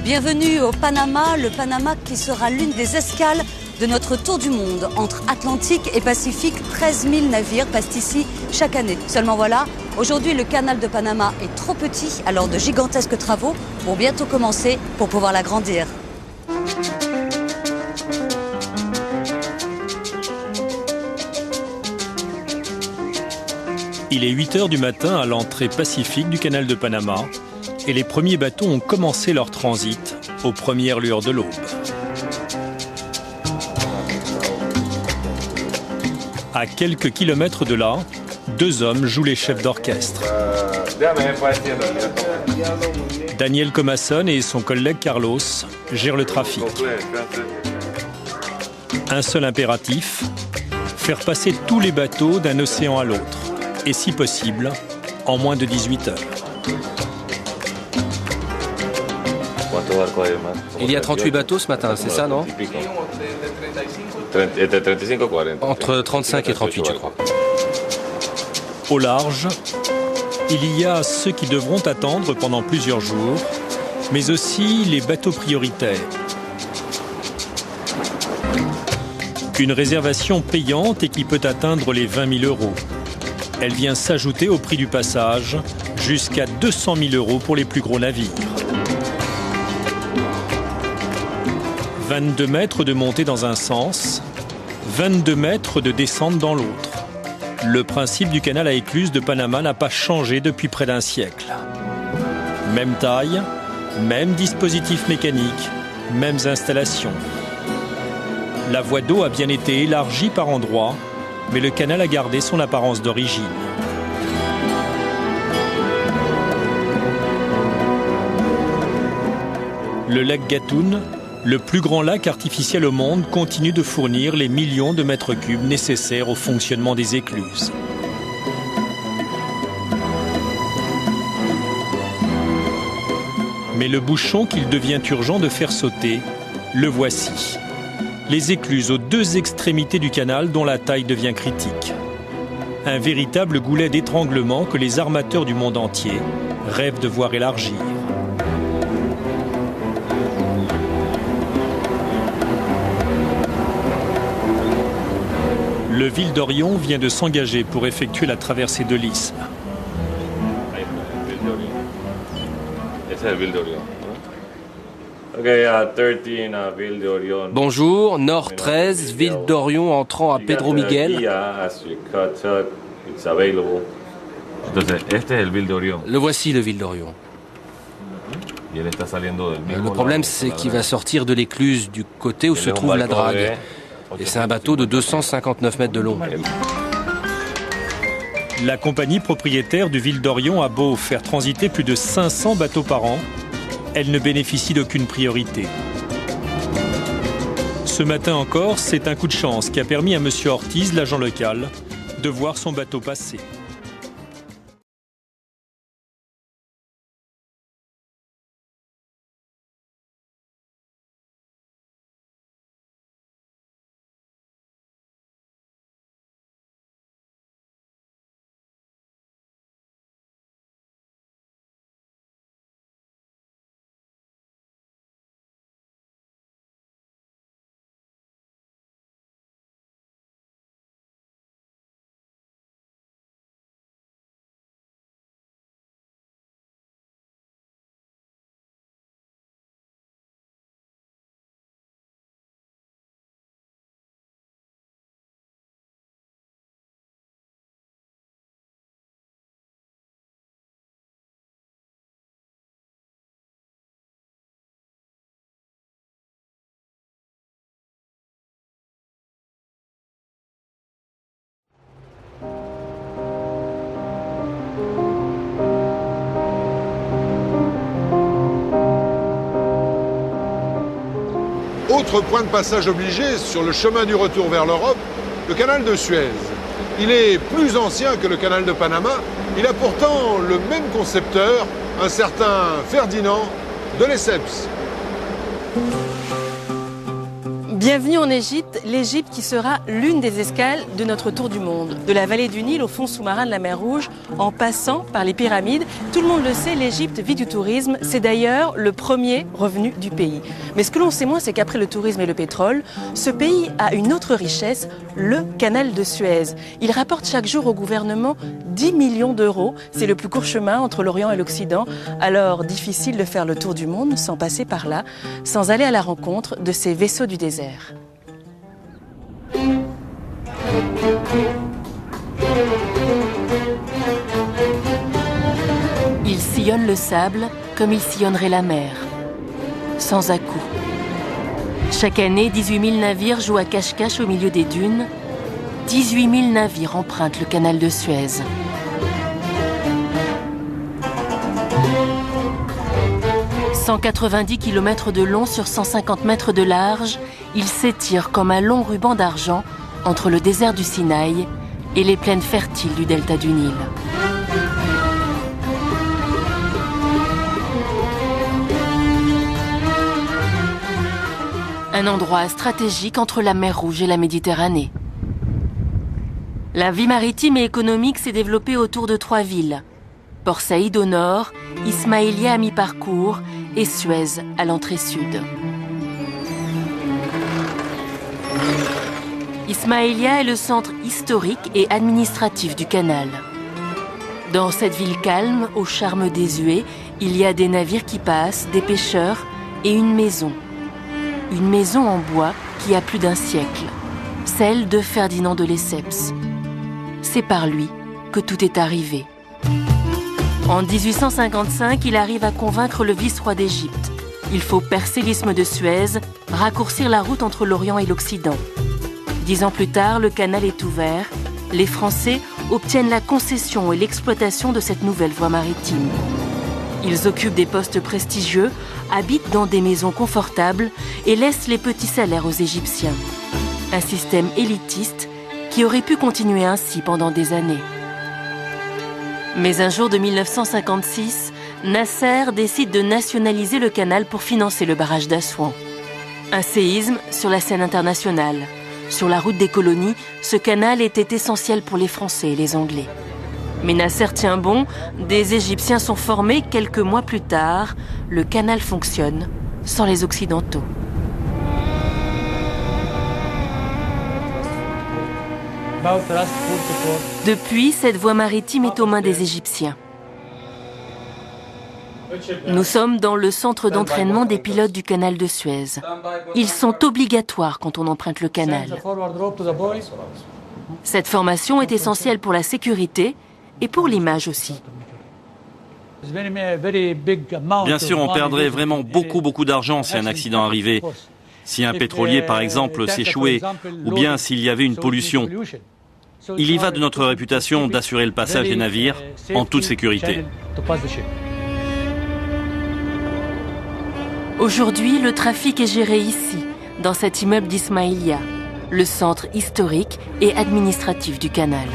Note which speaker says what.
Speaker 1: Bienvenue au Panama, le Panama qui sera l'une des escales de notre tour du monde. Entre Atlantique et Pacifique, 13 000 navires passent ici chaque année. Seulement voilà, aujourd'hui le canal de Panama est trop petit, alors de gigantesques travaux vont bientôt commencer pour pouvoir l'agrandir.
Speaker 2: Il est 8 h du matin à l'entrée pacifique du canal de Panama et les premiers bateaux ont commencé leur transit aux premières lueurs de l'aube. À quelques kilomètres de là, deux hommes jouent les chefs d'orchestre. Daniel Comasson et son collègue Carlos gèrent le trafic. Un seul impératif, faire passer tous les bateaux d'un océan à l'autre. Et si possible, en moins de 18 heures.
Speaker 3: Il y a 38 bateaux ce matin, c'est ça, non? Entre 35 et 38, je crois.
Speaker 2: Au large, il y a ceux qui devront attendre pendant plusieurs jours, mais aussi les bateaux prioritaires. Une réservation payante et qui peut atteindre les 20 000 €. Elle vient s'ajouter au prix du passage, jusqu'à 200 000 € pour les plus gros navires. 22 mètres de montée dans un sens, 22 mètres de descente dans l'autre. Le principe du canal à écluse de Panama n'a pas changé depuis près d'un siècle. Même taille, même dispositif mécanique, mêmes installations. La voie d'eau a bien été élargie par endroits, mais le canal a gardé son apparence d'origine. Le lac Gatun, le plus grand lac artificiel au monde, continue de fournir les millions de mètres cubes nécessaires au fonctionnement des écluses. Mais le bouchon qu'il devient urgent de faire sauter, le voici. Les écluses aux deux extrémités du canal dont la taille devient critique. Un véritable goulet d'étranglement que les armateurs du monde entier rêvent de voir élargir. Le Ville d'Orion vient de s'engager pour effectuer la traversée de l'isthme.
Speaker 3: Bonjour, Nord 13, Ville d'Orion entrant à Pedro Miguel. Le voici, le Ville d'Orion. Le problème, c'est qu'il va sortir de l'écluse du côté où se trouve la drague. Et c'est un bateau de 259 mètres de long.
Speaker 2: La compagnie propriétaire du Ville d'Orion a beau faire transiter plus de 500 bateaux par an, elle ne bénéficie d'aucune priorité. Ce matin encore, c'est un coup de chance qui a permis à M. Ortiz, l'agent local, de voir son bateau passer.
Speaker 4: Autre point de passage obligé sur le chemin du retour vers l'Europe, le canal de Suez. Il est plus ancien que le canal de Panama. Il a pourtant le même concepteur, un certain Ferdinand de Lesseps.
Speaker 5: Bienvenue en Égypte, l'Égypte qui sera l'une des escales de notre tour du monde. De la vallée du Nil au fond sous-marin de la mer Rouge, en passant par les pyramides. Tout le monde le sait, l'Égypte vit du tourisme. C'est d'ailleurs le premier revenu du pays. Mais ce que l'on sait moins, c'est qu'après le tourisme et le pétrole, ce pays a une autre richesse, le canal de Suez. Il rapporte chaque jour au gouvernement 10 millions d'euros. C'est le plus court chemin entre l'Orient et l'Occident. Alors, difficile de faire le tour du monde sans passer par là, sans aller à la rencontre de ces vaisseaux du désert. Il sillonne le sable comme il sillonnerait la mer, sans à-coups. Chaque année, 18 000 navires jouent à cache-cache au milieu des dunes. 18 000 navires empruntent le canal de Suez. « 190 km de long sur 150 mètres de large, il s'étire comme un long ruban d'argent entre le désert du Sinaï et les plaines fertiles du delta du Nil. Un endroit stratégique entre la mer Rouge et la Méditerranée. La vie maritime et économique s'est développée autour de 3 villes. Port Saïd au nord, Ismaïlia à mi-parcours et Suez à l'entrée sud. Ismaïlia est le centre historique et administratif du canal. Dans cette ville calme, au charme désuet, il y a des navires qui passent, des pêcheurs et une maison. Une maison en bois qui a plus d'un siècle, celle de Ferdinand de Lesseps. C'est par lui que tout est arrivé. En 1855, il arrive à convaincre le vice-roi d'Égypte. Il faut percer l'isthme de Suez, raccourcir la route entre l'Orient et l'Occident. 10 ans plus tard, le canal est ouvert. Les Français obtiennent la concession et l'exploitation de cette nouvelle voie maritime. Ils occupent des postes prestigieux, habitent dans des maisons confortables et laissent les petits salaires aux Égyptiens. Un système élitiste qui aurait pu continuer ainsi pendant des années. Mais un jour de 1956, Nasser décide de nationaliser le canal pour financer le barrage d'Assouan. Un séisme sur la scène internationale. Sur la route des colonies, ce canal était essentiel pour les Français et les Anglais. Mais Nasser tient bon, des Égyptiens sont formés quelques mois plus tard. Le canal fonctionne sans les Occidentaux. Depuis, cette voie maritime est aux mains des Égyptiens. Nous sommes dans le centre d'entraînement des pilotes du canal de Suez. Ils sont obligatoires quand on emprunte le canal. Cette formation est essentielle pour la sécurité et pour l'image aussi.
Speaker 6: Bien sûr, on perdrait vraiment beaucoup d'argent si un accident arrivait. Si un pétrolier, par exemple, s'échouait, ou bien s'il y avait une pollution. Il y va de notre réputation d'assurer le passage des navires en toute sécurité.
Speaker 5: Aujourd'hui, le trafic est géré ici, dans cet immeuble d'Ismaïlia, le centre historique et administratif du canal.